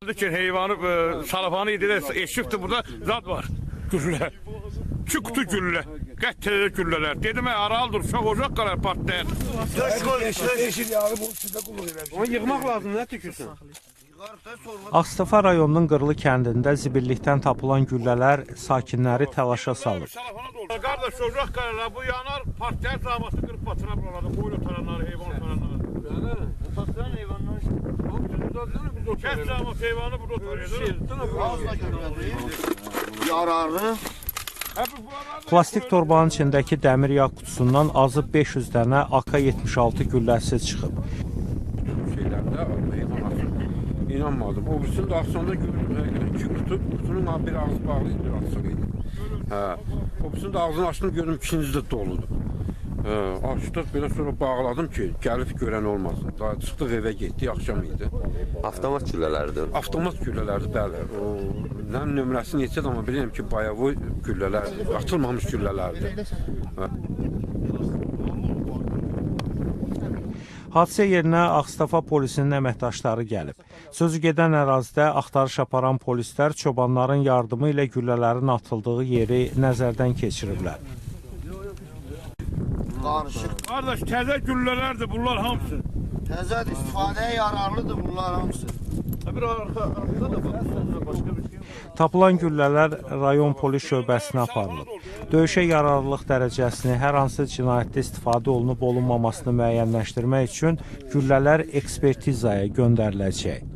Heyvanı salafanı yediler, eşikti burada zat var. Gülle. İki kutu gülle. Qəttədə güllələr. Dedim, araldır, uşaq ocaq qalar partlayır. Yeşil yağı bu içində qulluq edir. Onu yığmaq lazım, nə tükürsən? Ağstafa rayonunun Qırlı kəndində zibillikdən tapılan güllələr sakinləri təlaşa salıb. Qardaş, ocaq qalar, bu yanar, partlayır, zaması qırıb batına buralarda. Qoyun otaranları, heyvan otaranları. Otasıran heyvanlar. Kəs zaması heyvanı burada oturuyor. Yararlı. Plastik torbanın içindəki dəmir yağ qutusundan azı 500 dənə AK-76 gülləsi çıxıb. Şeylərdə heyvan açır. İnanmadım. O birisinin daha sonra iki kutunun bir ağzı bağlıydı, bir açıq idi. O birisinin də ağzını açdım, gördüm ikincisi də doludur. Açdıq, belə sonra bağladım ki, gəlib görən olmasın. Daha çıxdıq evə getdik, axşam idi. Avtomat güllələrdir. Avtomat güllələrdir, bəli. Nəm nömrəsi neçədir, amma bilirəm ki, bayavoy güllələrdir, açılmamış güllələrdir. Hadisə yerinə Ağstafa polisinin əməkdaşları gəlib. Sözü gedən ərazidə axtarış aparan polislər çobanların yardımı ilə güllələrin atıldığı yeri nəzərdən keçiriblər. Qarışıq. Qardaş, təzə güllələrdir bunlar hamısı. Təzədir, istifadəyə yararlıdır bunlar hamısı. Bir arxada da başqa bir şey. Tapılan güllələr rayon polis şöbəsinə aparılıb. Döyüşə yararlılıq dərəcəsini, hər hansı cinayətdə istifadə olunub olunmamasını müəyyənləşdirmək üçün güllələr ekspertizaya göndəriləcək.